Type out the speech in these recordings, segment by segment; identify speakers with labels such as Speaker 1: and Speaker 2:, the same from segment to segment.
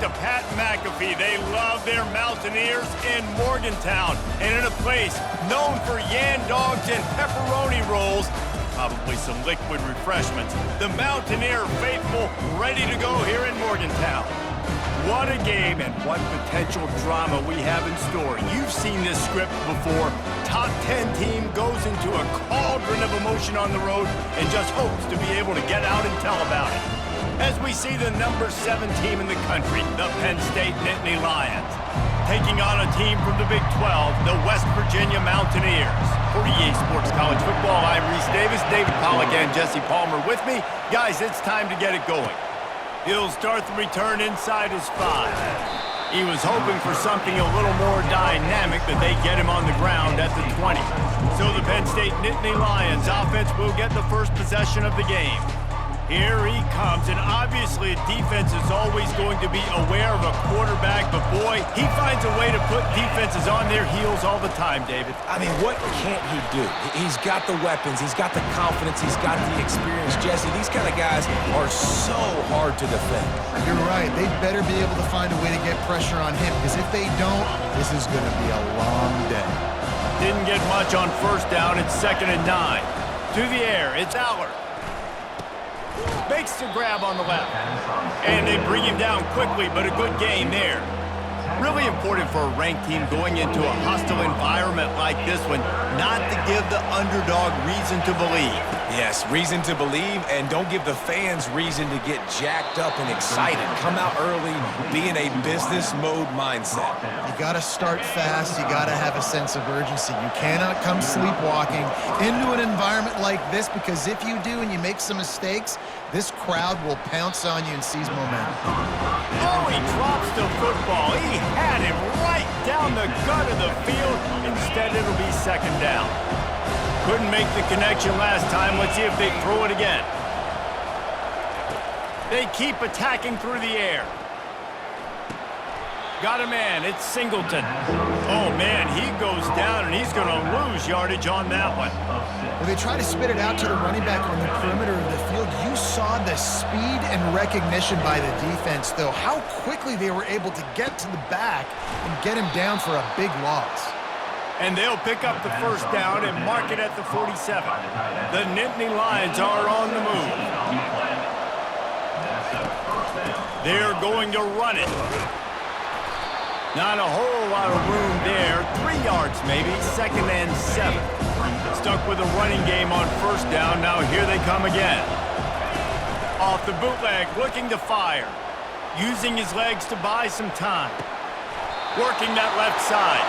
Speaker 1: To Pat McAfee, they love their Mountaineers in Morgantown, and in a place known for yan dogs and pepperoni rolls, probably some liquid refreshments, the Mountaineer faithful ready to go here in Morgantown. What a game and what potential drama we have in store. You've seen this script before. Top 10 team goes into a cauldron of emotion on the road and just hopes to be able to get out and tell about it. As we see the number 7 team in the country, the Penn State Nittany Lions, taking on a team from the Big 12, the West Virginia Mountaineers. For EA Sports College Football, I'm Reese Davis, David Pollack and Jesse Palmer with me. Guys, it's time to get it going. He'll start the return inside his 5. He was hoping for something a little more dynamic, but they get him on the ground at the 20. So the Penn State Nittany Lions offense will get the first possession of the game. Here he comes, and obviously defense is always going to be aware of a quarterback, but boy, he finds a way to put defenses on their heels all the time, David.
Speaker 2: I mean, what can't he do? He's got the weapons, he's got the confidence, he's got the experience. Jesse, these kind of guys are so hard to defend.
Speaker 3: You're right. They better be able to find a way to get pressure on him, because if they don't, this is going to be a long day.
Speaker 1: Didn't get much on first down. It's 2nd and 9. To the air, it's Aller. Makes the grab on the left. And they bring him down quickly, but a good gain there. Really important for a ranked team going into a hostile environment like this one, not to give the underdog reason to believe.
Speaker 2: Yes, reason to believe, and don't give the fans reason to get jacked up and excited. Come out early, be in a business mode mindset.
Speaker 3: You got to start fast. You got to have a sense of urgency. You cannot come sleepwalking into an environment like this, because if you do and you make some mistakes, this crowd will pounce on you and seize momentum.
Speaker 1: Oh, he drops the football. He had him right down the gut of the field. Instead, it'll be 2nd down. Couldn't make the connection last time. Let's see if they throw it again. They keep attacking through the air. Got a man. It's Singleton. Oh, man, he goes down, and he's going to lose yardage on that one.
Speaker 3: When they try to spit it out to the running back on the perimeter of the field, you saw the speed and recognition by the defense, though, how quickly they were able to get to the back and get him down for a big loss.
Speaker 1: And they'll pick up the first down and mark it at the 47. The Nittany Lions are on the move. They're going to run it. Not a whole lot of room there. 3 yards maybe, 2nd and 7. Stuck with a running game on first down. Now here they come again. Off the bootleg, looking to fire. Using his legs to buy some time. Working that left side.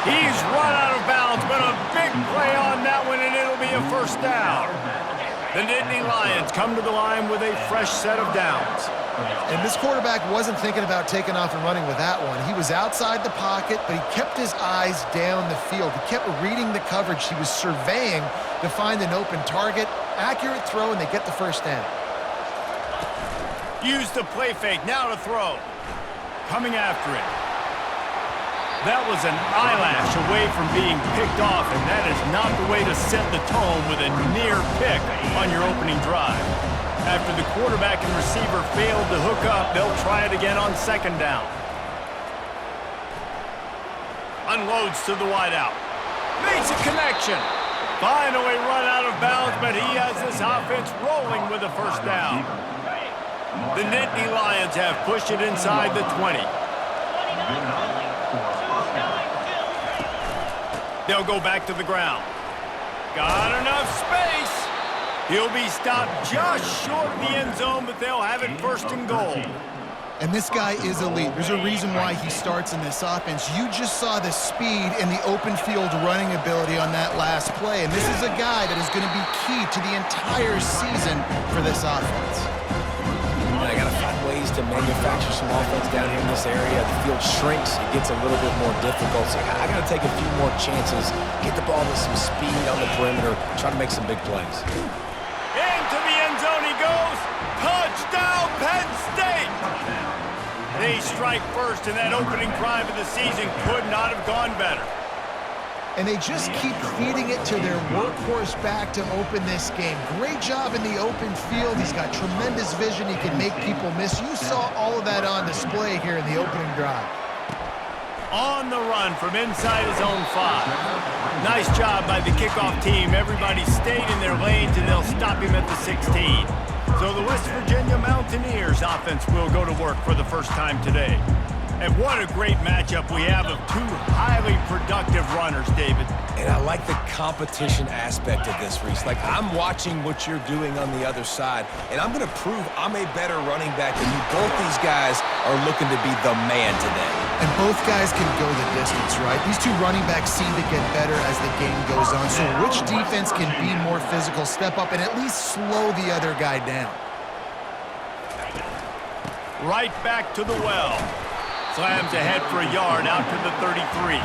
Speaker 1: He's run out of bounds, but a big play on that one, and it'll be a first down. The Nittany Lions come to the line with a fresh set of downs.
Speaker 3: And this quarterback wasn't thinking about taking off and running with that one. He was outside the pocket, but he kept his eyes down the field. He kept reading the coverage. He was surveying to find an open target. Accurate throw, and they get the first down.
Speaker 1: Use the play fake, now to throw. Coming after it. That was an eyelash away from being picked off, and that is not the way to set the tone with a near pick on your opening drive. After the quarterback and receiver failed to hook up, they'll try it again on 2nd down. Unloads to the wideout. Makes a connection. Finally run out of bounds, but he has this offense rolling with a first down. The Nittany Lions have pushed it inside the 20. They'll go back to the ground. Got enough space. He'll be stopped just short of the end zone, but they'll have it 1st and goal.
Speaker 3: And this guy is elite. There's a reason why he starts in this offense. You just saw the speed and the open field running ability on that last play. And this is a guy that is going to be key to the entire season for this offense.
Speaker 2: I got to find ways to manufacture some offense down here in this area. The field shrinks, it gets a little bit more difficult. So I got to take a few more chances, get the ball with some speed on the perimeter, try to make some big plays.
Speaker 1: Into the end zone he goes. Touchdown, Penn State! They strike first, and that opening drive of the season could not have gone better.
Speaker 3: and they just keep feeding it to their workhorse back to open this game. Great job in the open field. He's got tremendous vision. He can make people miss. You saw all of that on display here in the opening drive.
Speaker 1: On the run from inside his own 5. Nice job by the kickoff team. Everybody stayed in their lanes, and they'll stop him at the 16. So the West Virginia Mountaineers offense will go to work for the first time today. And what a great matchup we have of two highly productive runners, David.
Speaker 2: And I like the competition aspect of this, Reese. Like, I'm watching what you're doing on the other side, and I'm going to prove I'm a better running back than you. Both these guys are looking to be the man today.
Speaker 3: And both guys can go the distance, right? These two running backs seem to get better as the game goes on. So which defense can be more physical, step up, and at least slow the other guy down?
Speaker 1: Right back to the well. Slams ahead for a yard out to the 33.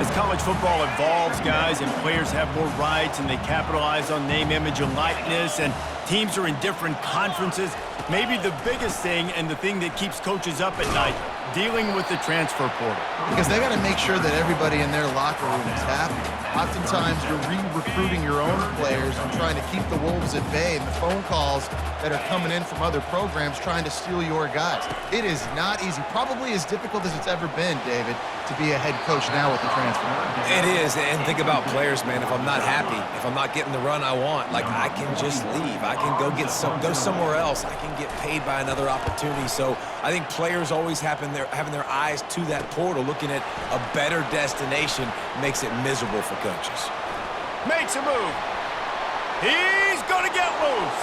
Speaker 1: As college football evolves, guys, and players have more rights and they capitalize on name, image, and likeness, and teams are in different conferences, maybe the biggest thing and the thing that keeps coaches up at night, dealing with the transfer portal.
Speaker 3: Because they got to make sure that everybody in their locker room is happy. Oftentimes, you're re-recruiting your own players and trying to keep the wolves at bay, and the phone calls that are coming in from other programs trying to steal your guys. It is not easy. Probably as difficult as it's ever been, David, to be a head coach now with the transfer.
Speaker 2: It is, and think about players, man. If I'm not happy, if I'm not getting the run I want, like, I can just leave. I can go somewhere else. I can get paid by another opportunity. So I think players always having their eyes to that portal, looking at a better destination, makes it miserable for coaches.
Speaker 1: Makes a move. He's going to get loose.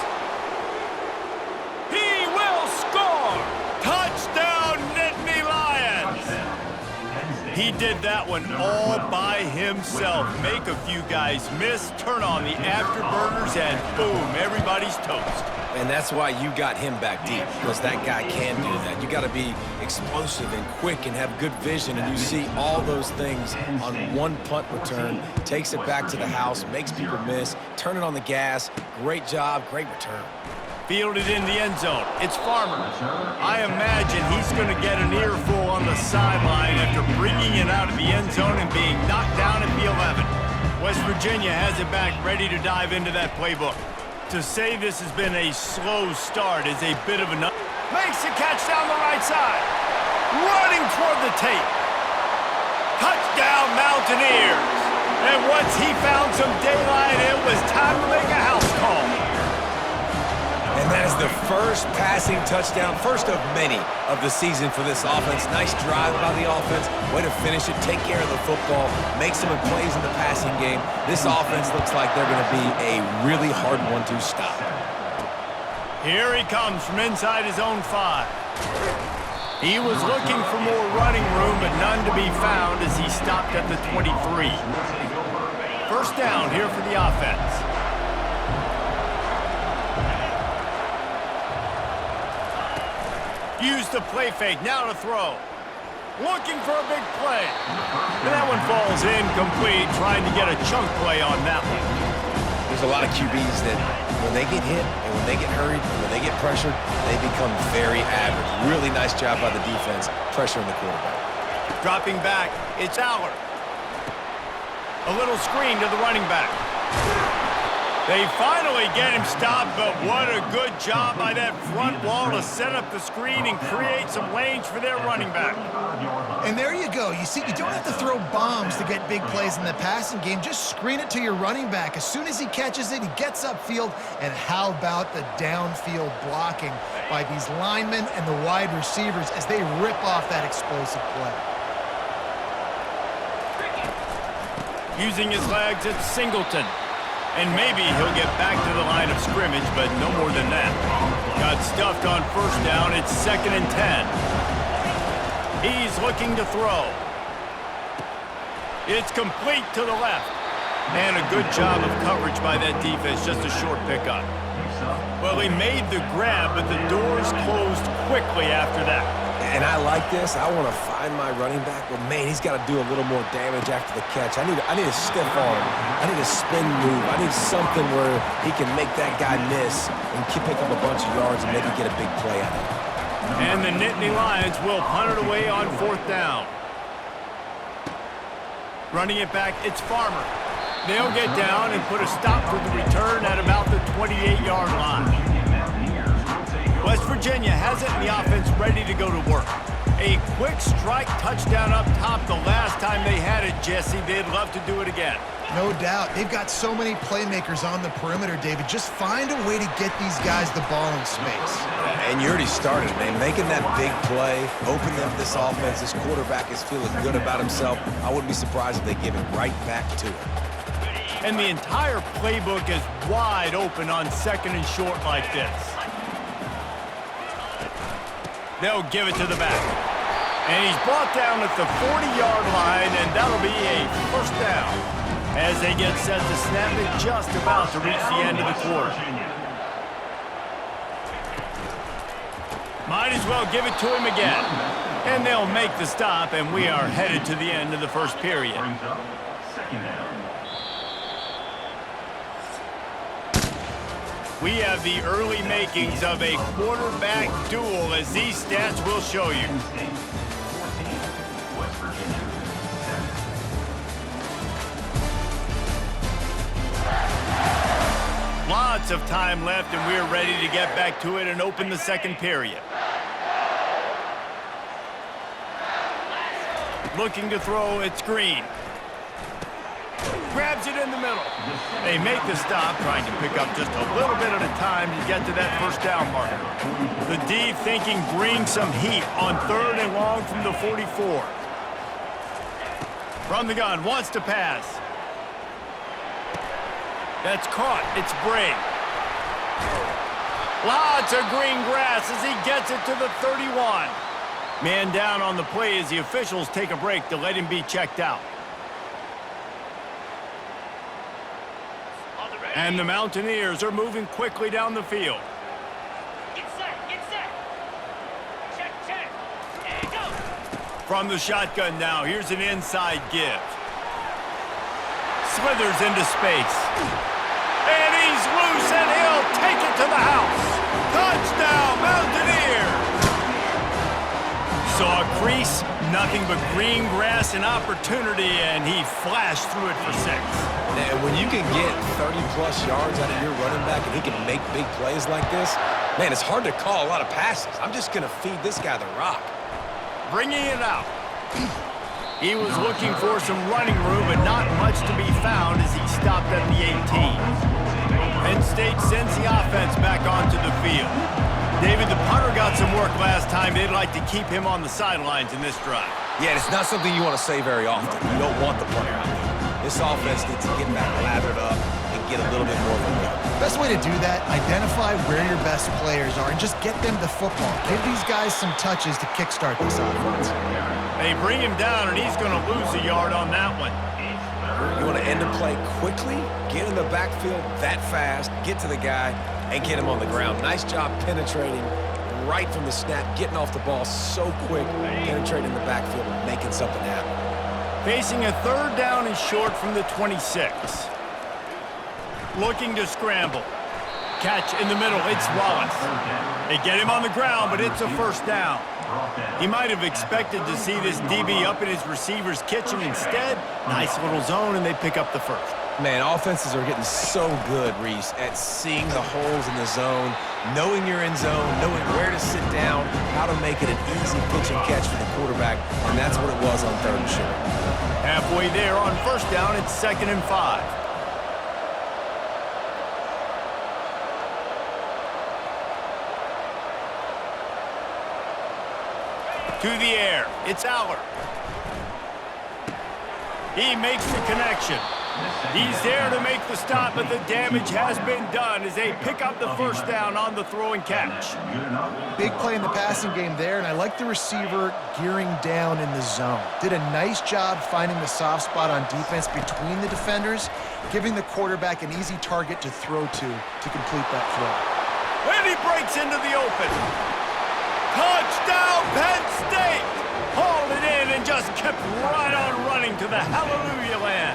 Speaker 1: He will score. Touchdown, Nittany Lions. He did that one all by himself. Make a few guys miss, turn on the afterburners, and boom, everybody's toast.
Speaker 2: And that's why you got him back deep, because that guy can do that. You got to be explosive and quick and have good vision, and you see all those things on one punt return. Takes it back to the house, makes people miss, turn it on the gas. Great job, great return.
Speaker 1: Fielded in the end zone. It's Farmer. I imagine he's going to get an earful on the sideline after bringing it out of the end zone and being knocked down at the 11. West Virginia has it back, ready to dive into that playbook. To say this has been a slow start is a bit of a nut. Makes the catch down the right side. Running toward the tape. Touchdown, Mountaineers. And once he found some daylight, it was time to make a house call.
Speaker 2: And that is the first passing touchdown, first of many of the season for this offense. Nice drive by the offense. Way to finish it, take care of the football, make some plays in the passing game. This offense looks like they're going to be a really hard one to stop.
Speaker 1: Here he comes from inside his own 5. He was looking for more running room, but none to be found as he stopped at the 23. First down here for the offense. Use the play fake, now to throw. Looking for a big play. And that one falls incomplete, trying to get a chunk play on that one.
Speaker 2: There's a lot of QBs that when they get hit and when they get hurried and when they get pressured, they become very average. Really nice job by the defense, pressuring the quarterback.
Speaker 1: Dropping back, it's Aller. A little screen to the running back. They finally get him stopped, but what a good job by that front wall to set up the screen and create some lanes for their running back.
Speaker 3: And there you go. You see, you don't have to throw bombs to get big plays in the passing game. Just screen it to your running back. As soon as he catches it, he gets upfield. And how about the downfield blocking by these linemen and the wide receivers as they rip off that explosive play.
Speaker 1: Using his legs, it's Singleton. And maybe he'll get back to the line of scrimmage, but no more than that. Got stuffed on first down. It's 2nd and 10. He's looking to throw. It's complete to the left. And a good job of coverage by that defense, just a short pickup. Well, he made the grab, but the doors closed quickly after that.
Speaker 2: And I like this. I want to find my running back, but man, he's got to do a little more damage after the catch. I need a stiff arm. I need a spin move. I need something where he can make that guy miss and pick up a bunch of yards and maybe get a big play out of it.
Speaker 1: And the Nittany Lions will punt it away on 4th down. Running it back, it's Farmer. They'll get down and put a stop to the return at about the 28-yard line. West Virginia has it and the offense ready to go to work. A quick strike touchdown up top the last time they had it, Jesse. They'd love to do it again.
Speaker 3: No doubt. They've got so many playmakers on the perimeter, David. Just find a way to get these guys the ball in space.
Speaker 2: And you already started, man. Making that big play, open up this offense. This quarterback is feeling good about himself. I wouldn't be surprised if they give it right back to him.
Speaker 1: And the entire playbook is wide open on second and short like this. They'll give it to the back. And he's brought down at the 40-yard line, and that'll be a first down. As they get set to snap it, just about to reach the end of the quarter. Might as well give it to him again. And they'll make the stop, and we are headed to the end of the first period. We have the early makings of a quarterback duel, as these stats will show you. Lots of time left, and we're ready to get back to it and open the second period. Looking to throw, it's Green. Grabs it in the middle. They make the stop, trying to pick up just a little bit at a time to get to that first down marker. The D thinking bring some heat on 3rd and long from the 44. From the gun, wants to pass. That's caught. It's Bray. Lots of green grass as he gets it to the 31. Man down on the play as the officials take a break to let him be checked out. And the Mountaineers are moving quickly down the field.
Speaker 4: Get set, get set. Check, check. And go.
Speaker 1: From the shotgun now, here's an inside give. Slithers into space. And he's loose, and he'll take it to the house. Touchdown, Mountaineers! Saw a crease, nothing but green grass and opportunity, and he flashed through it for 6.
Speaker 2: And when you can get 30-plus yards out of your running back and he can make big plays like this, man, it's hard to call a lot of passes. I'm just going to feed this guy the rock.
Speaker 1: Bringing it out. He was looking for some running room, but not much to be found as he stopped at the 18. Penn State sends the offense back onto the field. David, the punter got some work last time. They'd like to keep him on the sidelines in this drive.
Speaker 2: Yeah, it's not something you want to say very often. You don't want the punter out there. This offense needs to get back lathered up and get a little bit more of a rhythm.
Speaker 3: Best way to do that, identify where your best players are and just get them the football. Give these guys some touches to kickstart this offense.
Speaker 1: They bring him down, and he's going to lose a yard on that one.
Speaker 2: You want to end the play quickly, get in the backfield that fast, get to the guy, and get him on the ground. Nice job penetrating right from the snap, getting off the ball so quick, penetrating the backfield and making something happen.
Speaker 1: Facing a 3rd down and short from the 26. Looking to scramble. Catch in the middle, it's Wallace. They get him on the ground, but it's a first down. He might have expected to see this DB up in his receiver's kitchen. Instead, nice little zone, and they pick up the first.
Speaker 2: Man, offenses are getting so good, Reese, at seeing the holes in the zone, knowing you're in zone, knowing where to sit down, how to make it an easy pitch and catch for the quarterback, and that's what it was on 3rd and short.
Speaker 1: Halfway there on first down, it's 2nd and 5. To the air, it's Aller. He makes the connection. He's there to make the stop, but the damage has been done as they pick up the first down on the throw and catch.
Speaker 3: Big play in the passing game there, and I like the receiver gearing down in the zone. Did a nice job finding the soft spot on defense between the defenders, giving the quarterback an easy target to throw to complete that throw.
Speaker 1: And he breaks into the open. Touchdown, Penn State! Hauled it in and just kept right on running to the hallelujah land.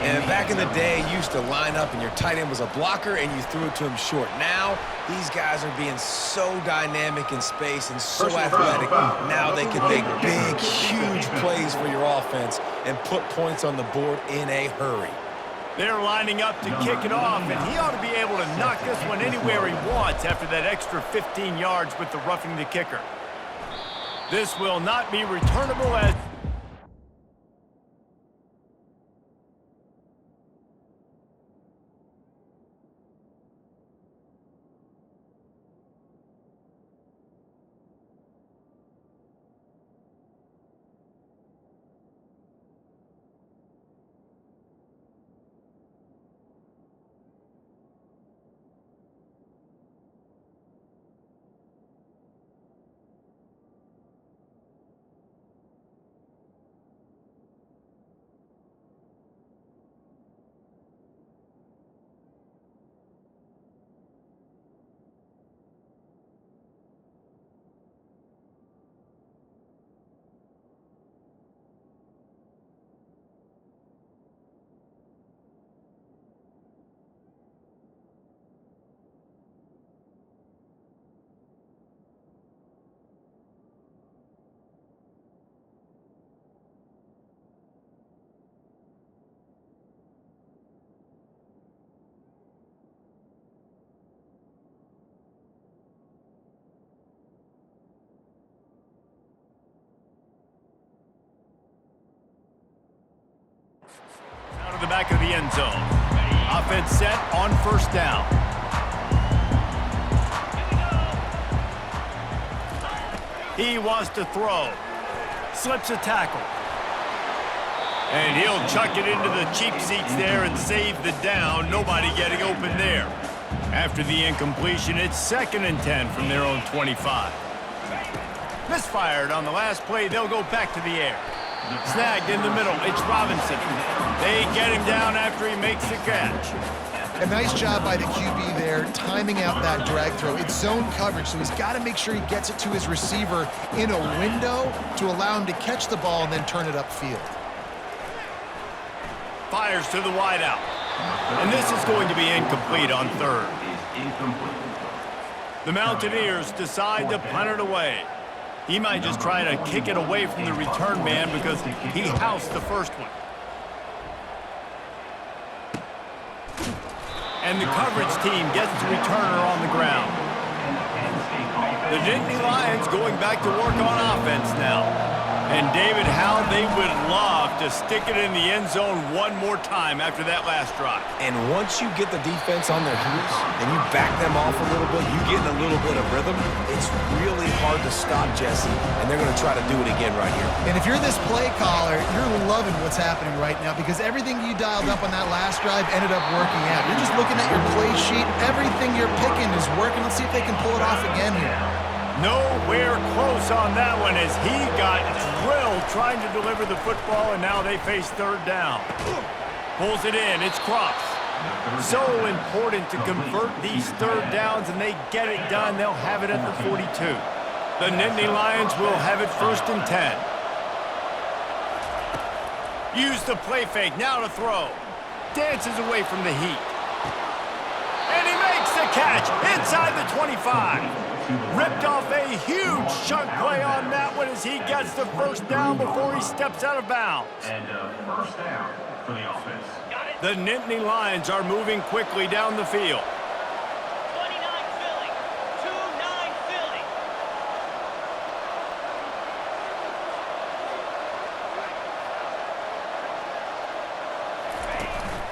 Speaker 2: And back in the day, you used to line up and your tight end was a blocker and you threw it to him short. Now, these guys are being so dynamic in space and so athletic. Now they can make big, huge plays for your offense and put points on the board in a hurry.
Speaker 1: They're lining up to kick it off, and he ought to be able to knock this one anywhere he wants after that extra 15 yards with the roughing the kicker. This will not be returnable as... Out of the back of the end zone. Offense set on first down. He wants to throw. Slips a tackle. And he'll chuck it into the cheap seats there and save the down. Nobody getting open there. After the incompletion, it's 2nd and 10 from their own 25. Misfired on the last play. They'll go back to the air. Snagged in the middle. It's Robinson. They get him down after he makes the catch.
Speaker 3: A nice job by the QB there, timing out that drag throw. It's zone coverage, so he's got to make sure he gets it to his receiver in a window to allow him to catch the ball and then turn it upfield.
Speaker 1: Fires to the wideout. And this is going to be incomplete on 3rd. The Mountaineers decide to punt it away. He might just try to kick it away from the return man because he housed the first one. And the coverage team gets the returner on the ground. The Nittany Lions going back to work on offense now. And David, how they would love to stick it in the end zone one more time after that last drive.
Speaker 2: And once you get the defense on their heels and you back them off a little bit, you get in a little bit of rhythm, it's really hard to stop Jesse, and they're going to try to do it again right here.
Speaker 3: And if you're this play caller, you're loving what's happening right now because everything you dialed up on that last drive ended up working out. You're just looking at your play sheet. Everything you're picking is working. Let's see if they can pull it off again here.
Speaker 1: Nowhere close on that one as he got drilled trying to deliver the football, and now they face 3rd down. Pulls it in. It's Cross. So important to convert these 3rd downs, and they get it done. They'll have it at the 42. The Nittany Lions will have it 1st and 10. Use the play fake. Now to throw. Dances away from the heat. And he makes the catch inside the 25. Ripped off a huge chunk play on that one as he gets the 1st down before he steps out of bounds.
Speaker 5: And 1st down for the offense.
Speaker 1: The Nittany Lions are moving quickly down the field.
Speaker 4: 29 Philly. 2-9 Philly.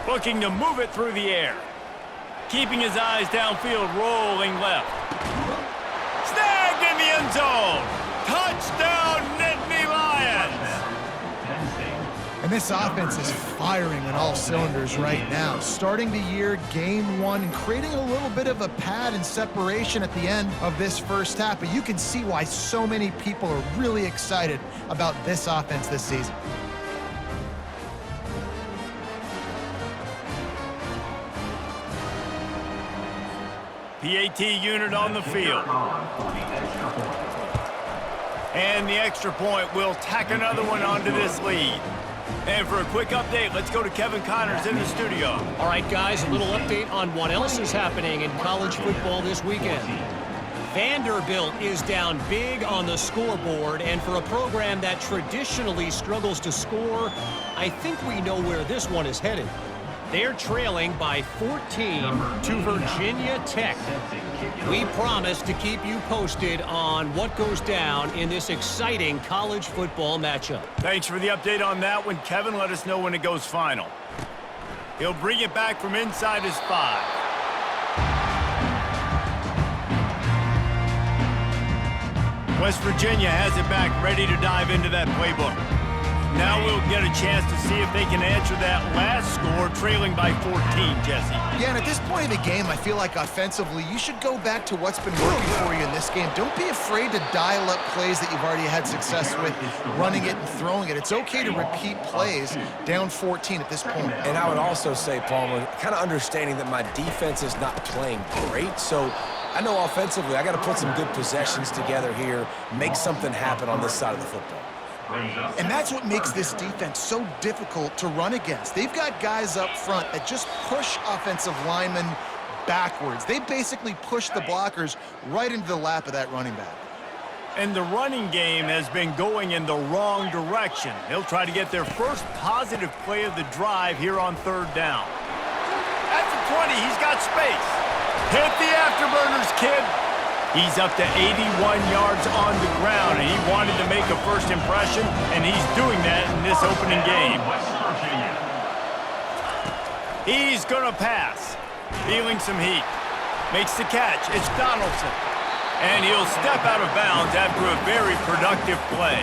Speaker 1: Looking to move it through the air. Keeping his eyes downfield, rolling left. Snagged in the end zone. Touchdown, Nittany Lions.
Speaker 3: And this offense is firing on all cylinders right now. Starting the year, game 1, and creating a little bit of a pad and separation at the end of this first half. But you can see why so many people are really excited about this offense this season.
Speaker 1: PAT unit on the field. And the extra point will tack another one onto this lead. And for a quick update, let's go to Kevin Connors in the studio.
Speaker 6: All right, guys, a little update on what else is happening in college football this weekend. Vanderbilt is down big on the scoreboard, and for a program that traditionally struggles to score, I think we know where this one is headed. They're trailing by 14 to Virginia Tech. We promise to keep you posted on what goes down in this exciting college football matchup.
Speaker 1: Thanks for the update on that one, Kevin. Let us know when it goes final. He'll bring it back from inside his 5. West Virginia has it back, ready to dive into that playbook. Now we'll get a chance to see if they can answer that last score, trailing by 14, Jesse.
Speaker 3: Yeah, and at this point in the game, I feel like offensively, you should go back to what's been working for you in this game. Don't be afraid to dial up plays that you've already had success with, running it and throwing it. It's okay to repeat plays down 14 at this point.
Speaker 2: And I would also say, Palmer, kind of understanding that my defense is not playing great, so I know offensively I got to put some good possessions together here, make something happen on this side of the football.
Speaker 3: And that's what makes this defense so difficult to run against. They've got guys up front that just push offensive linemen backwards. They basically push the blockers right into the lap of that running back.
Speaker 1: And the running game has been going in the wrong direction. They'll try to get their first positive play of the drive here on 3rd down. At the 20, he's got space. Hit the afterburners, kid. He's up to 81 yards on the ground, and he wanted to make a first impression, and he's doing that in this opening game. He's going to pass. Feeling some heat. Makes the catch. It's Donaldson. And he'll step out of bounds after a very productive play.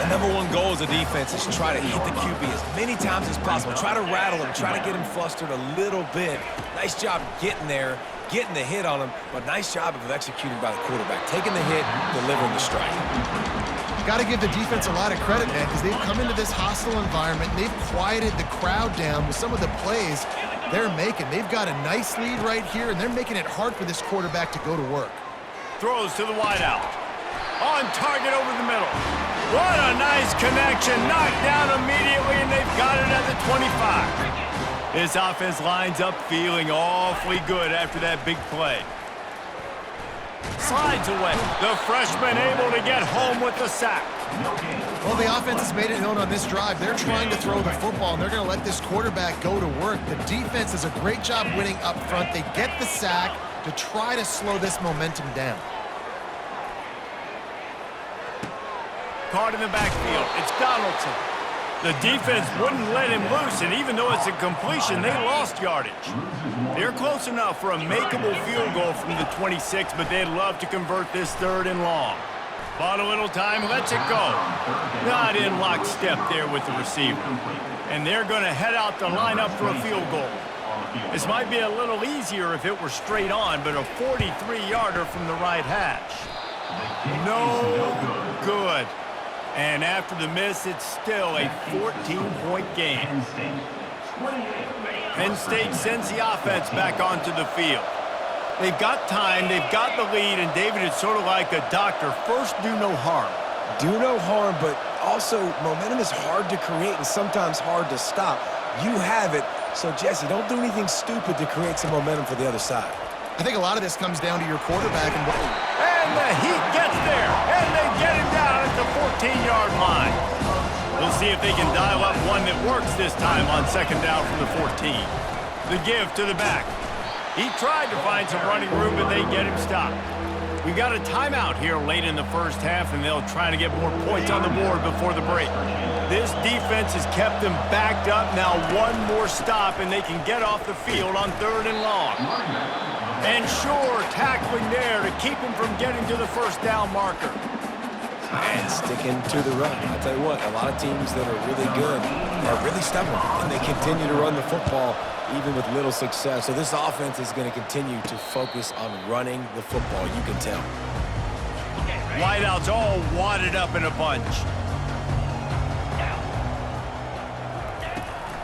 Speaker 2: The #1 goal as a defense is try to hit the QB as many times as possible. Try to rattle him. Try to get him flustered a little bit. Nice job getting there, getting the hit on him, but nice job of executing by the quarterback. Taking the hit, delivering the strike.
Speaker 3: Got to give the defense a lot of credit, man, because they've come into this hostile environment. And they've quieted the crowd down with some of the plays they're making. They've got a nice lead right here, and they're making it hard for this quarterback to go to work. Throws
Speaker 1: to the wideout. On target over the middle. What a nice connection. Knocked down immediately, and they've got it at the 25. This offense lines up feeling awfully good after that big play. Slides away. The freshman able to get home with the sack.
Speaker 3: Well, the offense has made it known on this drive. They're trying to throw the football, and they're going to let this quarterback go to work. The defense does a great job winning up front. They get the sack to try to slow this momentum down.
Speaker 1: Caught in the backfield. It's Donaldson. The defense wouldn't let him loose, and even though it's a completion, they lost yardage. They're close enough for a makeable field goal from the 26, but they'd love to convert this 3rd and long. Bought a little time, lets it go. Not in lockstep there with the receiver. And they're going to head out the lineup for a field goal. This might be a little easier if it were straight on, but a 43-yarder from the right hash. No good. And after the miss, it's still a 14-point game. Penn State sends the offense back onto the field. They've got time, they've got the lead, and David, it's sort of like a doctor. First, do no harm.
Speaker 2: Do no harm, but also momentum is hard to create and sometimes hard to stop. You have it, so Jesse, don't do anything stupid to create some momentum for the other side.
Speaker 3: I think a lot of this comes down to your quarterback.
Speaker 1: And the heat gets there, and they get him down at the 14-yard line. We'll see if they can dial up one that works this time on 2nd down from the 14. The give to the back. He tried to find some running room, but they get him stopped. We've got a timeout here late in the first half, and they'll try to get more points on the board before the break. This defense has kept them backed up. Now one more stop, and they can get off the field on 3rd and long. And sure, tackling there to keep him from getting to the 1st down marker.
Speaker 2: And sticking to the run. I'll tell you what, a lot of teams that are really good are really stubborn, and they continue to run the football even with little success. So this offense is going to continue to focus on running the football, you can tell.
Speaker 1: Wideouts all wadded up in a bunch.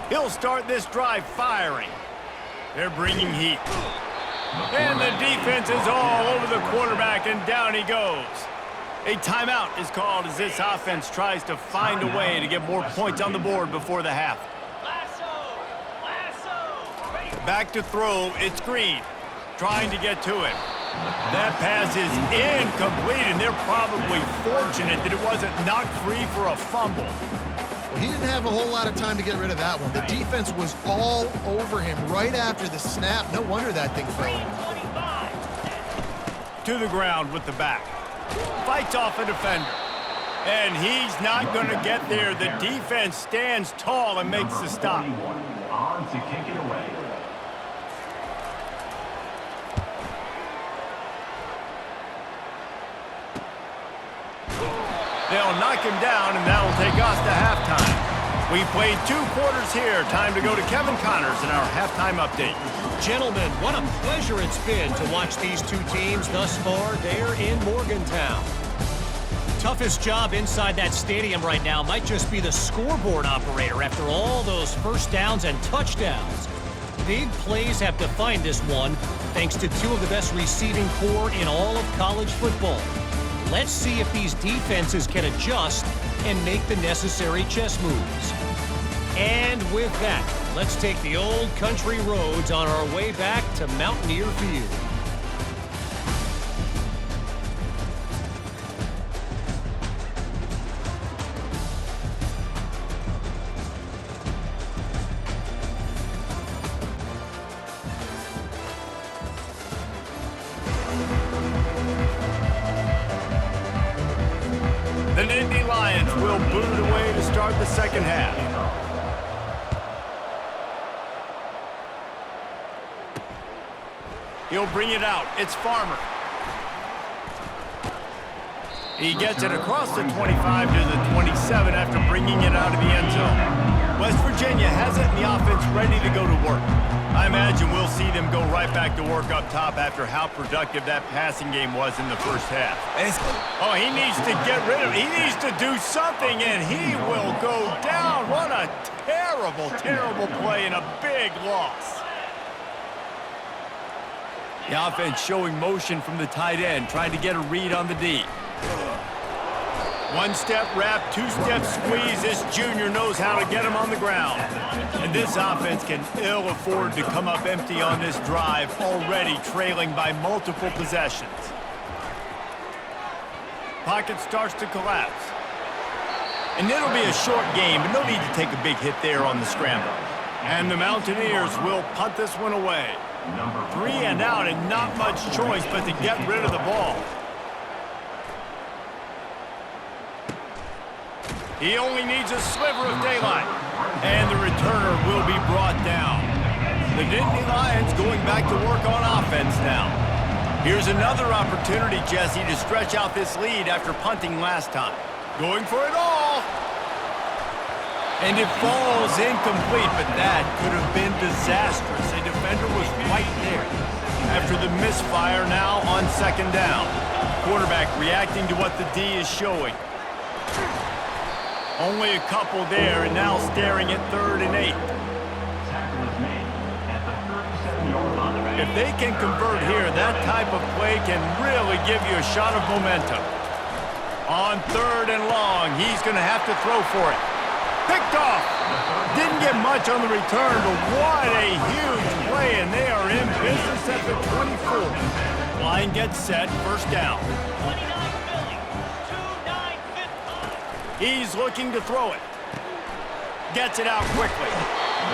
Speaker 1: He'll start this drive firing. They're bringing heat. And the defense is all over the quarterback, and down he goes. A timeout is called as this offense tries to find a way to get more points on the board before the half. Back to throw, it's Green. Trying to get to it. That pass is incomplete, and they're probably fortunate that it wasn't knocked free for a fumble.
Speaker 3: Well, he didn't have a whole lot of time to get rid of that one. The defense was all over him right after the snap. No wonder that thing fell in.
Speaker 1: To the ground with the back. Fights off a defender. And he's not going to get there. The defense stands tall and makes the stop.
Speaker 5: On to kick it away.
Speaker 1: They'll knock him down, and that'll take us to halftime. We played 2 quarters here. Time to go to Kevin Connors in our halftime update.
Speaker 6: Gentlemen, what a pleasure it's been to watch these 2 teams thus far there in Morgantown. Toughest job inside that stadium right now might just be the scoreboard operator after all those first downs and touchdowns. Big plays have defined this one, thanks to 2 of the best receiving corps in all of college football. Let's see if these defenses can adjust and make the necessary chess moves. And with that, let's take the old country roads on our way back to Mountaineer Field.
Speaker 1: The Nittany Lions will boot away to start the second half. He'll bring it out. It's Farmer. He gets it across the 25 to the 27 after bringing it out of the end zone. West Virginia has it, and the offense ready to go to work. I imagine we'll see them go right back to work up top after how productive that passing game was in the first half. Oh, he needs to get rid of it. He needs to do something, and he will go down. What a terrible, terrible play and a big loss. The offense showing motion from the tight end, trying to get a read on the D. 1-step wrap, 2-step squeeze. This junior knows how to get him on the ground. And this offense can ill afford to come up empty on this drive, already trailing by multiple possessions. Pocket starts to collapse. And it'll be a short game, but no need to take a big hit there on the scramble. And the Mountaineers will punt this one away. 3 and out, and not much choice but to get rid of the ball. He only needs a sliver of daylight, and the returner will be brought down. The Nittany Lions going back to work on offense now. Here's another opportunity, Jesse, to stretch out this lead after punting last time. Going for it all. And it falls incomplete, but that could have been disastrous. A defender was right there. After the misfire now on second down. Quarterback reacting to what the D is showing. Only a couple there, and now staring at 3rd and 8. If they can convert here, that type of play can really give you a shot of momentum. On 3rd and long, he's going to have to throw for it. Picked off. Didn't get much on the return, but what a huge play, and they are in business at the 24. Line gets set, first down. He's looking to throw it. Gets it out quickly.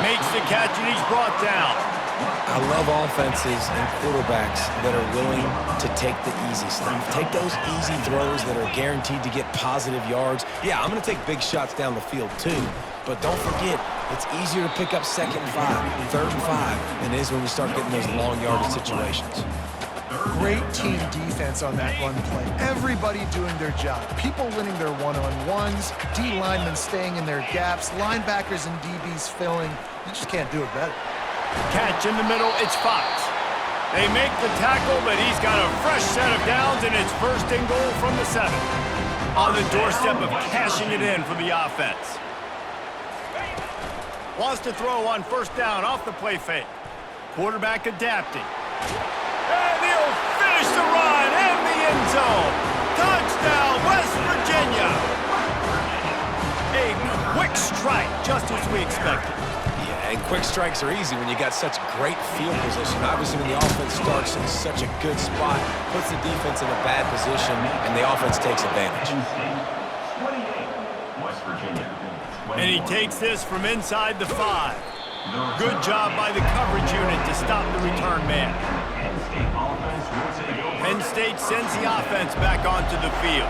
Speaker 1: Makes the catch, and he's brought down.
Speaker 2: I love offenses and quarterbacks that are willing to take the easy stuff. Take those easy throws that are guaranteed to get positive yards. Yeah, I'm going to take big shots down the field too, but don't forget, it's easier to pick up 2nd and 5, 3rd and 5 than it is when we start getting those long yardage situations.
Speaker 3: Great team defense on that run play. Everybody doing their job. People winning their one-on-ones, D linemen staying in their gaps, linebackers and DBs filling. You just can't do it better.
Speaker 1: Catch in the middle, it's Fox. They make the tackle, but he's got a fresh set of downs, and it's 1st and goal from the 7. On the doorstep of cashing it in for the offense. Wants to throw on 1st down off the play fake. Quarterback adapting. And he'll finish the run in the end zone. Touchdown, West Virginia. A quick strike, just as we expected.
Speaker 2: Yeah, And quick strikes are easy when you got such great field position. Obviously, when the offense starts in such a good spot, puts the defense in a bad position, and the offense takes advantage.
Speaker 5: Penn State, 28, West Virginia.
Speaker 1: And he takes this from inside the 5. Good job by the coverage unit to stop the return man.
Speaker 5: Penn State offense will take over.
Speaker 1: Penn State sends the offense back onto the field.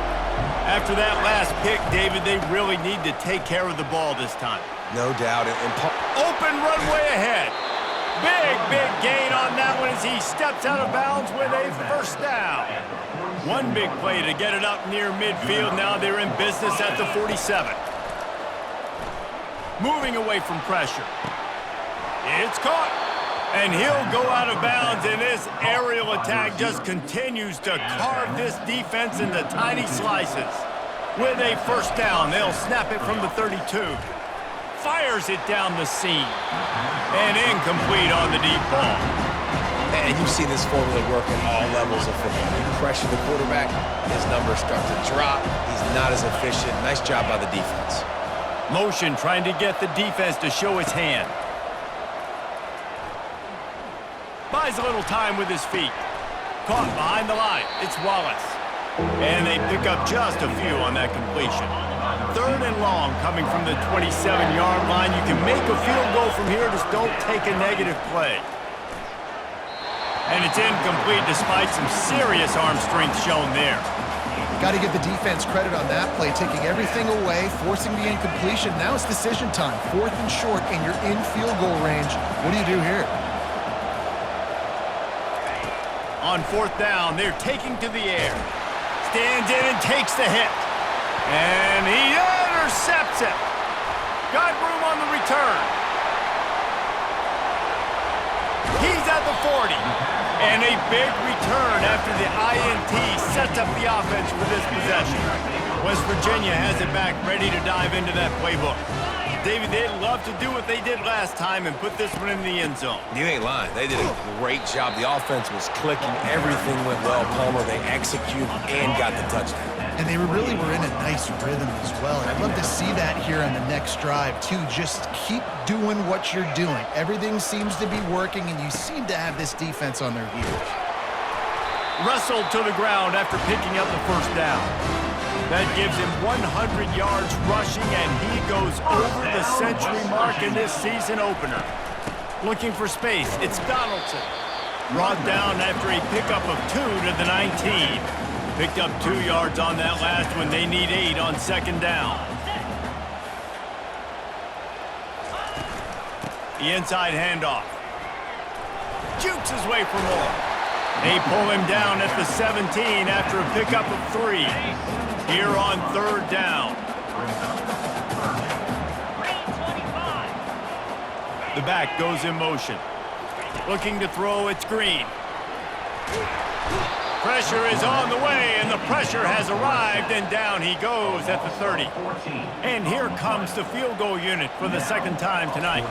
Speaker 1: After that last pick, David, they really need to take care of the ball this time.
Speaker 2: No doubt.
Speaker 1: Open runway ahead. Big gain on that one as he steps out of bounds with a first down. One big play to get it up near midfield. Now they're in business at the 47. Moving away from pressure. It's caught. And he'll go out of bounds, and this aerial attack just continues to carve this defense into tiny slices. With a first down, they'll snap it from the 32. Fires it down the seam. And incomplete on the deep ball.
Speaker 2: And you've seen this formula work at all levels of football. You pressure the quarterback, his numbers start to drop. He's not as efficient. Nice job by the defense.
Speaker 1: Motion trying to get the defense to show its hand. Buys a little time with his feet. Caught behind the line. It's Wallace. And they pick up just a few on that completion. 3rd and long coming from the 27-yard line. You can make a field goal from here, just don't take a negative play. And it's incomplete despite some serious arm strength shown there.
Speaker 3: Got to give the defense credit on that play, taking everything away, forcing the incompletion. Now it's decision time. 4th and short, and you're in field goal range. What do you do here?
Speaker 1: On 4th down, they're taking to the air. Stands in and takes the hit. And he intercepts it. Got room on the return. He's at the 40. And a big return after the INT sets up the offense for this possession. West Virginia has it back, ready to dive into that playbook. David, they'd love to do what they did last time and put this one in the end zone.
Speaker 2: You ain't lying. They did a great job. The offense was clicking. Everything went well, Palmer. They executed and got the touchdown.
Speaker 3: And they really were in a nice rhythm as well. And I'd love to see that here on the next drive, too. Just keep doing what you're doing. Everything seems to be working, and you seem to have this defense on their heels.
Speaker 1: Wrestled to the ground after picking up the first down. That gives him 100 yards rushing, and he goes over the century mark in this season opener. Looking for space, it's Donaldson. Brought down after a pickup of 2 to the 19. Picked up 2 yards on that last one. They need 8 on 2nd down. The inside handoff. Jukes his way for more. They pull him down at the 17 after a pickup of 3. Here on 3rd down. The back goes in motion. Looking to throw, it's Green. Pressure is on the way, and the pressure has arrived, and down he goes at the 30. And here comes the field goal unit for the 2nd time tonight.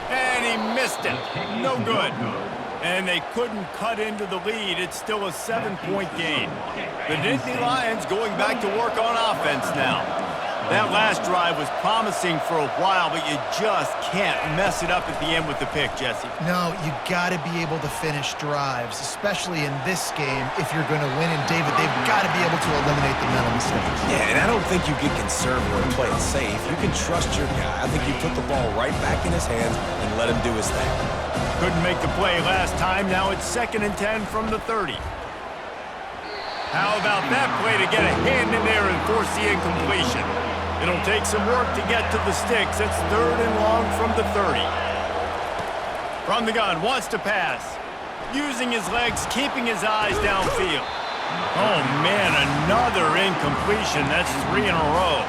Speaker 1: And he missed it. No good. And they couldn't cut into the lead. It's still a 7-point game. The Nittany Lions going back to work on offense now. That last drive was promising for a while, but you just can't mess it up at the end with the pick, Jesse.
Speaker 3: No, you got to be able to finish drives, especially in this game if you're going to win. And, David, they've got to be able to eliminate the mental mistakes.
Speaker 2: Yeah, and I don't think you get conservative or play it safe. You can trust your guy. I think you put the ball right back in his hands and let him do his thing.
Speaker 1: Couldn't make the play last time. Now it's 2nd and 10 from the 30. How about that play to get a hand in there and force the incompletion? It'll take some work to get to the sticks. It's 3rd and long from the 30. From the gun, wants to pass. Using his legs, keeping his eyes downfield. Oh, man, another incompletion. That's 3 in a row.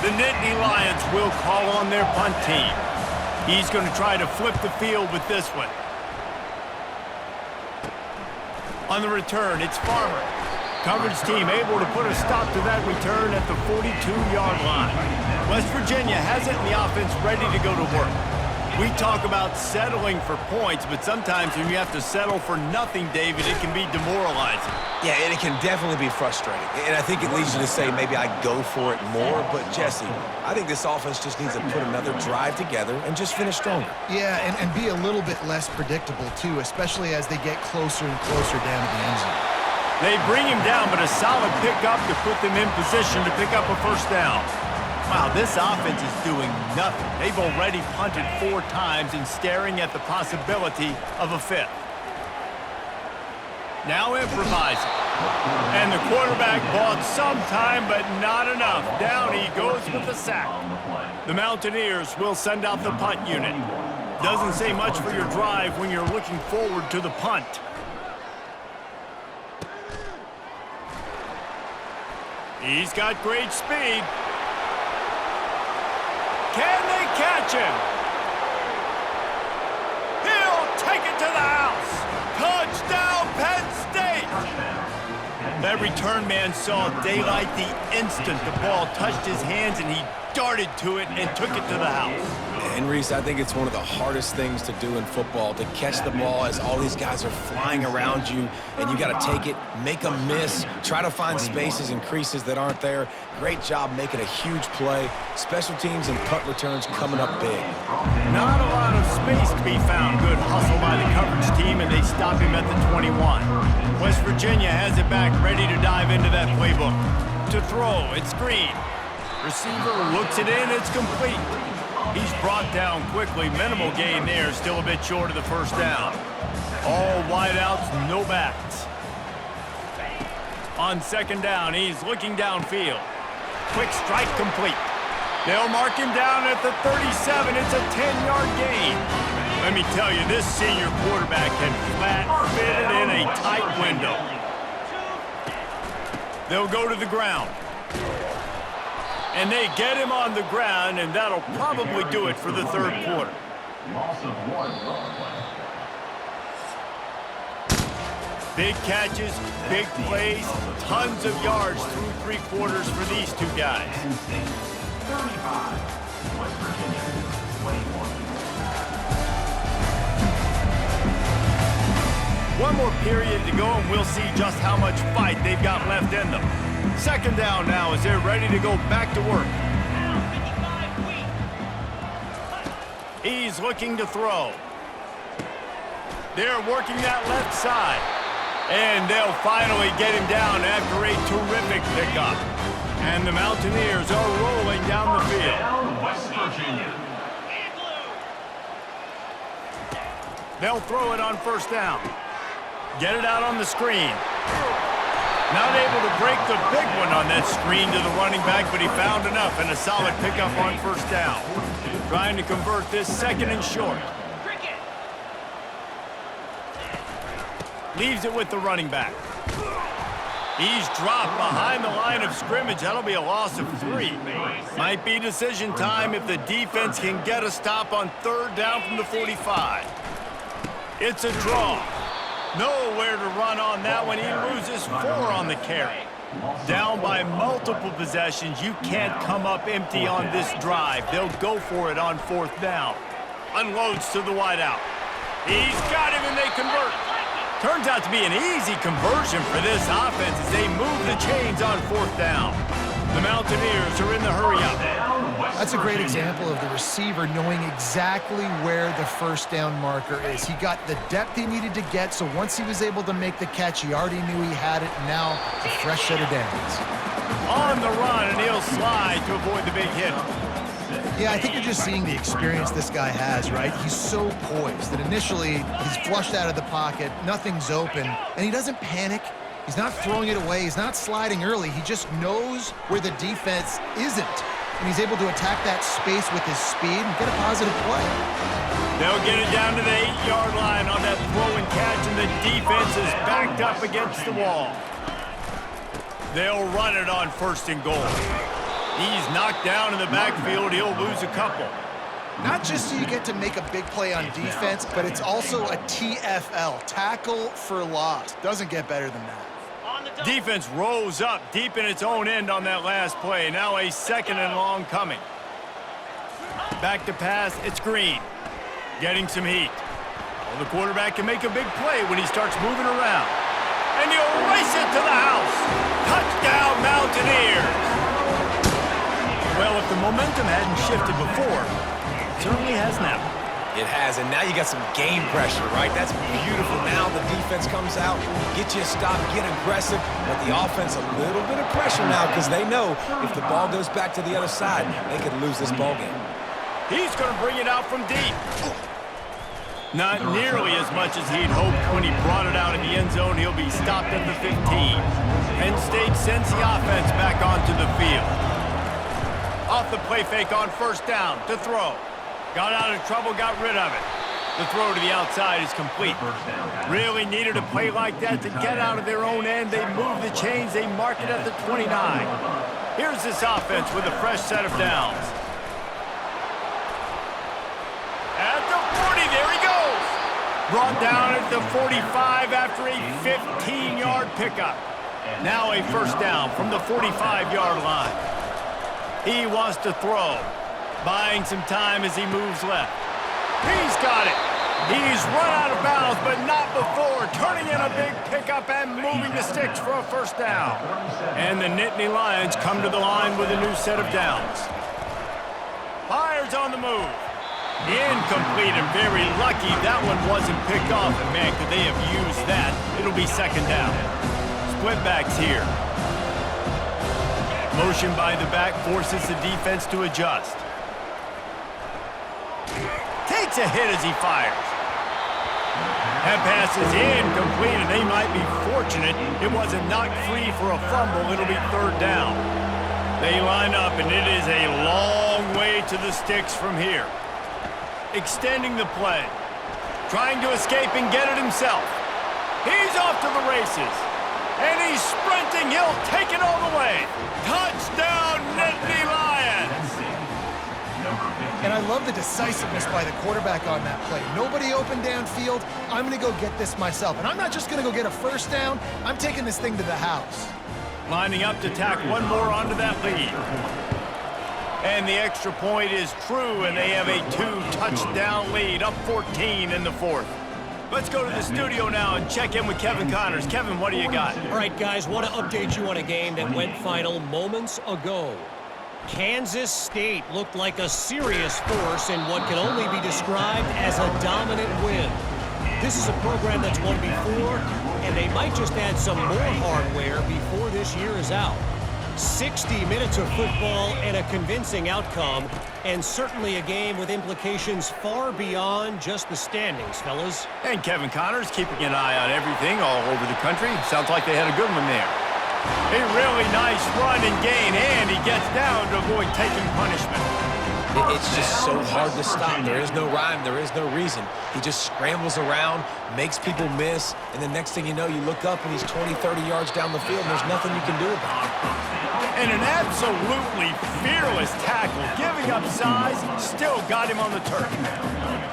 Speaker 1: The Nittany Lions will call on their punt team. He's going to try to flip the field with this one. On the return, it's Farmer. Coverage team able to put a stop to that return at the 42-yard line. West Virginia has it in the offense ready to go to work. We talk about settling for points, but sometimes when you have to settle for nothing, David, it can be demoralizing.
Speaker 2: Yeah, and it can definitely be frustrating. And I think it leads you to say maybe I go for it more. But, Jesse, I think this offense just needs to put another drive together and just finish stronger.
Speaker 3: Yeah, and be a little bit less predictable, too, especially as they get closer and closer down to the end zone.
Speaker 1: They bring him down, but a solid pickup to put them in position to pick up a first down. Wow, this offense is doing nothing. They've already punted 4 times and staring at the possibility of a 5th. Now improvising. And the quarterback bought some time, but not enough. Down he goes with the sack. The Mountaineers will send out the punt unit. Doesn't say much for your drive when you're looking forward to the punt. He's got great speed. Can they catch him? He'll take it to the house. Touchdown, Penn State! That return man saw daylight the instant the ball touched his hands, and he darted to it and took it to the house.
Speaker 2: And, Reese, I think it's one of the hardest things to do in football, to catch the ball as all these guys are flying around you, and you got to take it, make a miss, try to find spaces and creases that aren't there. Great job making a huge play. Special teams and punt returns coming up big.
Speaker 1: Not a lot of space to be found. Good hustle by the coverage team, and they stop him at the 21. West Virginia has it back, ready to dive into that playbook. To throw, it's Green. Receiver looks it in, it's complete. He's brought down quickly. Minimal gain there, still a bit short of the first down. All wideouts, no backs. On second down, he's looking downfield. Quick strike complete. They'll mark him down at the 37. It's a 10-yard gain. Let me tell you, this senior quarterback can flat fit it in a tight window. They'll go to the ground. And they get him on the ground, and that'll probably do it for the third quarter. Big catches, big plays, tons of yards through 3 quarters for these two guys.
Speaker 5: 35, West Virginia, 21.
Speaker 1: One more period to go, and we'll see just how much fight they've got left in them. Second down now as they're ready to go back to work. He's looking to throw. They're working that left side. And they'll finally get him down after a terrific pickup. And the Mountaineers are rolling down the field.
Speaker 5: West Virginia.
Speaker 1: They'll throw it on first down. Get it out on the screen. Not able to break the big one on that screen to the running back, but he found enough and a solid pickup on first down. Trying to convert this second and short. Leaves it with the running back. He's dropped behind the line of scrimmage. That'll be a loss of 3. Might be decision time if the defense can get a stop on third down from the 45. It's a draw. Nowhere to run on that one. He loses 4 on the carry. Down by multiple possessions. You can't come up empty on this drive. They'll go for it on fourth down. Unloads to the wideout. He's got him, and they convert. Turns out to be an easy conversion for this offense as they move the chains on fourth down. The Mountaineers are in the hurry-up.
Speaker 3: That's a great example of the receiver knowing exactly where the first down marker is. He got the depth he needed to get, so once he was able to make the catch, he already knew he had it. Now, a fresh set of downs.
Speaker 1: On the run, and he'll slide to avoid the big hit.
Speaker 3: Yeah, I think you're just seeing the experience this guy has, right? He's so poised that initially he's flushed out of the pocket, nothing's open, and he doesn't panic. He's not throwing it away. He's not sliding early. He just knows where the defense isn't, and he's able to attack that space with his speed and get a positive play.
Speaker 1: They'll get it down to the 8-yard line on that throw and catch, and the defense is backed up against the wall. They'll run it on first and goal. He's knocked down in the backfield. He'll lose a couple.
Speaker 3: Not just so you get to make a big play on defense, but it's also a TFL, tackle for loss. Doesn't get better than that.
Speaker 1: Defense rose up deep in its own end on that last play. Now a second and long coming. Back to pass, it's Green. getting some heat. Well, the quarterback can make a big play when he starts moving around. And he'll race it to the house. Touchdown, Mountaineers! Well, if the momentum hadn't shifted before, it certainly has now.
Speaker 2: It has, and now you got some game pressure, right? That's beautiful. Now the defense comes out, get you a stop, get aggressive, but the offense a little bit of pressure now because they know if the ball goes back to the other side, they could lose this ball game.
Speaker 1: He's going to bring it out from deep. Not nearly as much as he'd hoped when he brought it out in the end zone. He'll be stopped at the 15. Penn State sends the offense back onto the field. Off the play fake on first down to throw. Got out of trouble, got rid of it. The throw to the outside is complete. Really needed a play like that to get out of their own end. They move the chains. They mark it at the 29. Here's this offense with a fresh set of downs. At the 40, there he goes. Brought down at the 45 after a 15-yard pickup. Now a first down from the 45-yard line. He wants to throw. Buying some time as he moves left. He's got it. He's run out of bounds, but not before. Turning in a big pickup and moving the sticks for a first down. And the Nittany Lions come to the line with a new set of downs. Fires on the move. Incomplete and very lucky that one wasn't picked off. And man, could they have used that? It'll be second down. Split backs here. Motion by the back forces the defense to adjust. Takes a hit as he fires. That pass is incomplete, and they might be fortunate it wasn't knocked free for a fumble. It'll be third down. They line up, and it is a long way to the sticks from here. Extending the play. Trying to escape and get it himself. He's off to the races. And he's sprinting. He'll take it all the way. Touchdown, Nittany Lions!
Speaker 3: And I love the decisiveness by the quarterback on that play. Nobody open downfield. I'm going to go get this myself. And I'm not just going to go get a first down. I'm taking this thing to the house.
Speaker 1: Lining up to tack one more onto that lead. And the extra point is true, and they have a 2-touchdown lead, up 14 in the fourth. Let's go to the studio now and check in with Kevin Connors. Kevin, what do you got?
Speaker 6: All right, guys, want to update you on a game that went final moments ago. Kansas State looked like a serious force in what can only be described as a dominant win. This is a program that's won before, and they might just add some more hardware before this year is out. 60 minutes of football and a convincing outcome, and certainly a game with implications far beyond just the standings, fellas.
Speaker 1: And Kevin Connors keeping an eye on everything all over the country. Sounds like they had a good one there. A really nice run and gain, and he gets down to avoid taking punishment.
Speaker 2: It's just so hard to stop. There is no rhyme. There is no reason. He just scrambles around, makes people miss, and the next thing you know, you look up and he's 20, 30 yards down the field, and there's nothing you can do about it.
Speaker 1: And an absolutely fearless tackle, giving up size, still got him on the turf.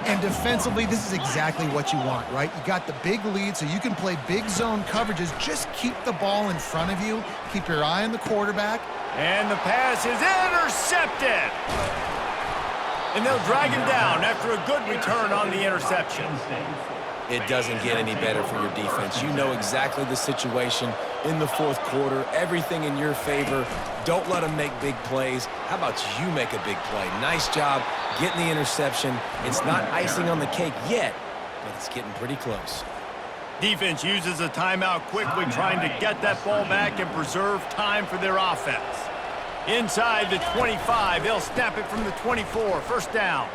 Speaker 3: And defensively, this is exactly what you want, right? You got the big lead, so you can play big zone coverages. Just keep the ball in front of you. Keep your eye on the quarterback.
Speaker 1: And the pass is intercepted. And they'll drag him down after a good return on the interception.
Speaker 2: It doesn't get any better for your defense. You know exactly the situation in the fourth quarter, everything in your favor. Don't let them make big plays. How about you make a big play? Nice job getting the interception. It's not icing on the cake yet, but it's getting pretty close.
Speaker 1: Defense uses a timeout quickly, trying to get that ball back and preserve time for their offense. Inside the 25, they'll snap it from the 24, first down.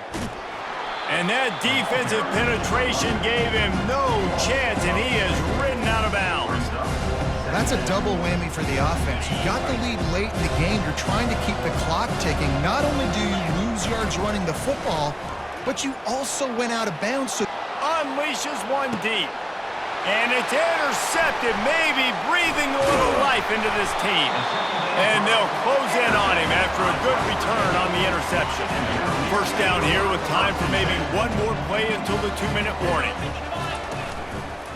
Speaker 1: And that defensive penetration gave him no chance, and he is ridden out of bounds.
Speaker 3: That's a double whammy for the offense. You got the lead late in the game. You're trying to keep the clock ticking. Not only do you lose yards running the football, but you also went out of bounds. So
Speaker 1: unleashes one deep. And it's intercepted, maybe breathing a little life into this team. And they'll close in on him after a good return on the interception. First down here with time for maybe one more play until the 2-minute warning.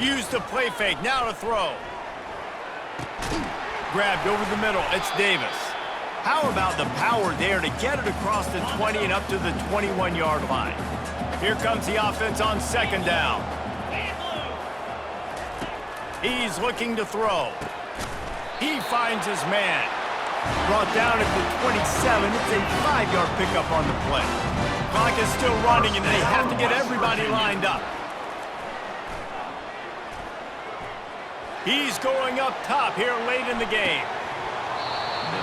Speaker 1: Use the play fake, now to throw. Grabbed over the middle, it's Davis. How about the power there to get it across the 20 and up to the 21-yard line? Here comes the offense on second down. He's looking to throw. He finds his man. Brought down at the 27. It's a 5-yard pickup on the play. Clock is still running, and they have to get everybody lined up. He's going up top here late in the game.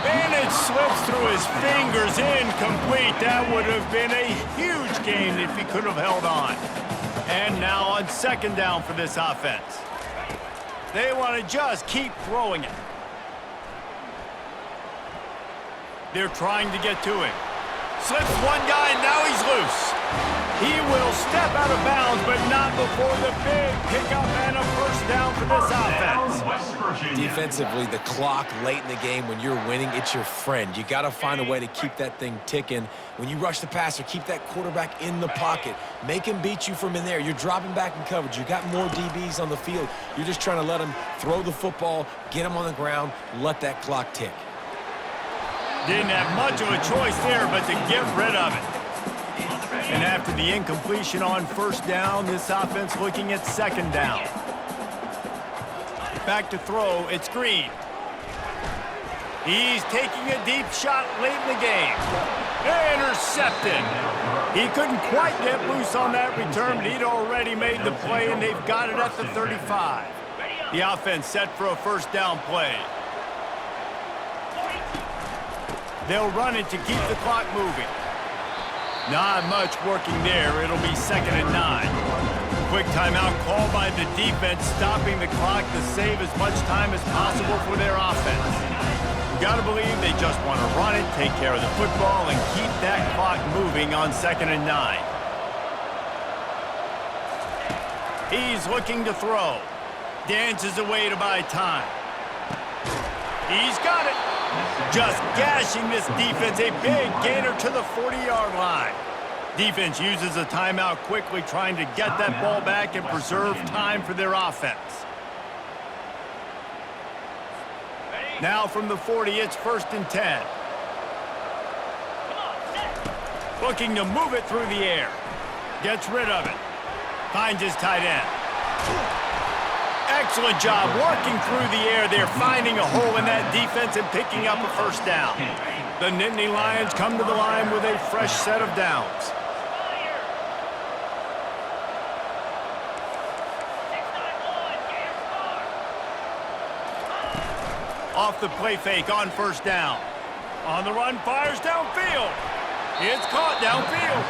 Speaker 1: And it slips through his fingers, incomplete. That would have been a huge gain if he could have held on. And now on second down for this offense. They want to just keep throwing it. They're trying to get to him. Slips one guy, and now he's loose. He will step out of bounds, but not before the big pickup and a first down for this offense.
Speaker 2: Defensively, the clock late in the game, when you're winning, it's your friend. You got to find a way to keep that thing ticking. When you rush the passer, keep that quarterback in the pocket. Make him beat you from in there. You're dropping back in coverage. You got more DBs on the field. You're just trying to let him throw the football, get him on the ground, let that clock tick.
Speaker 1: Didn't have much of a choice there, but to get rid of it. And after the incompletion on first down, this offense looking at second down. Back to throw, it's Green. He's taking a deep shot late in the game. Intercepted. He couldn't quite get loose on that return, but he'd already made the play, and they've got it at the 35. The offense set for a first down play. They'll run it to keep the clock moving. Not much working there. It'll be 2nd and 9. Quick timeout called by the defense, stopping the clock to save as much time as possible for their offense. You got to believe they just want to run it, take care of the football, and keep that clock moving on 2nd and 9. He's looking to throw. Dances away to buy time. He's got it. Just gashing this defense, a big gainer to the 40-yard line. Defense uses a timeout quickly, trying to get that ball back and preserve time for their offense. Now from the 40, it's 1st and 10. Looking to move it through the air. Gets rid of it. Finds his tight end. Excellent job working through the air. They're finding a hole in that defense and picking up a first down. The Nittany Lions come to the line with a fresh set of downs. Off the play fake on first down. On the run, fires downfield. It's caught downfield.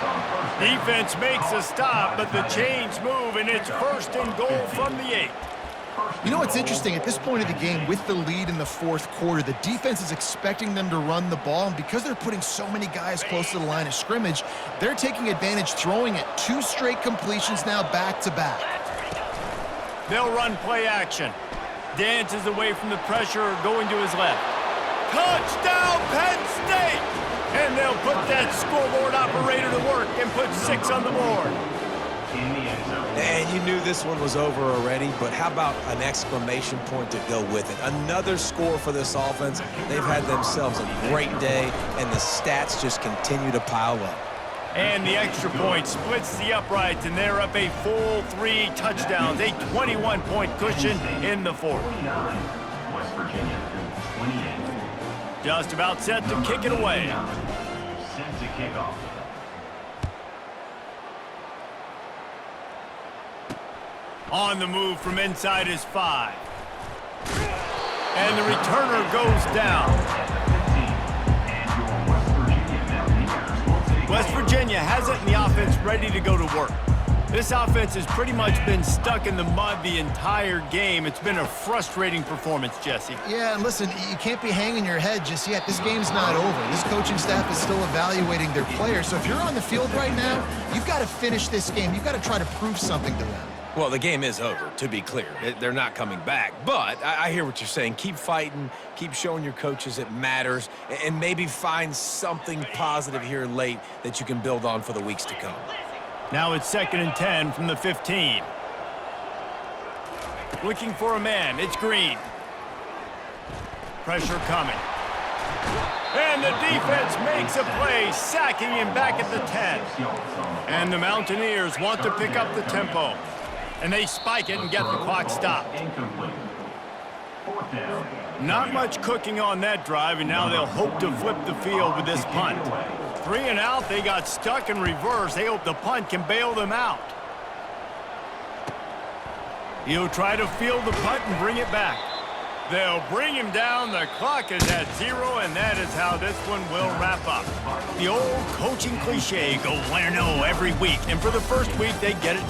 Speaker 1: Defense makes a stop, but the chains move, and it's 1st and goal from the 8.
Speaker 3: You know what's interesting? At this point of the game, with the lead in the 4th quarter, the defense is expecting them to run the ball, and because they're putting so many guys close to the line of scrimmage, they're taking advantage, throwing it 2 straight completions now back-to-back.
Speaker 1: They'll run play action. Dances away from the pressure, going to his left. Touchdown, Penn State! And they'll put that scoreboard operator to work and put 6 on the board.
Speaker 2: And you knew this one was over already, but how about an exclamation point to go with it? Another score for this offense. They've had themselves a great day, and the stats just continue to pile up.
Speaker 1: And the extra point splits the uprights, and they're up a full 3 touchdowns, a 21-point cushion in the 4th.
Speaker 5: West Virginia, 28.
Speaker 1: Just about set to kick it away.
Speaker 5: Set to kick off.
Speaker 1: On the move from inside his 5. And the returner goes down. West Virginia has it in the offense ready to go to work. This offense has pretty much been stuck in the mud the entire game. It's been a frustrating performance, Jesse.
Speaker 3: Yeah, and listen, you can't be hanging your head just yet. This game's not over. This coaching staff is still evaluating their players. So if you're on the field right now, you've got to finish this game. You've got to try to prove something to them.
Speaker 2: Well, the game is over, to be clear. They're not coming back. But I hear what you're saying. Keep fighting. Keep showing your coaches it matters. And maybe find something positive here late that you can build on for the weeks to come.
Speaker 1: Now it's 2nd and 10 from the 15. Looking for a man. It's Green. Pressure coming. And the defense makes a play, sacking him back at the 10. And the Mountaineers want to pick up the tempo. And they spike it and get the clock stopped.
Speaker 5: Incomplete. Fourth down.
Speaker 1: Not much cooking on that drive, and now they'll hope to flip the field with this punt. 3 and out, they got stuck in reverse. They hope the punt can bail them out. He'll try to field the punt and bring it back. They'll bring him down. The clock is at 0, and that is how this one will wrap up. The old coaching cliche, go 1-0 every week. And for the first week, they get it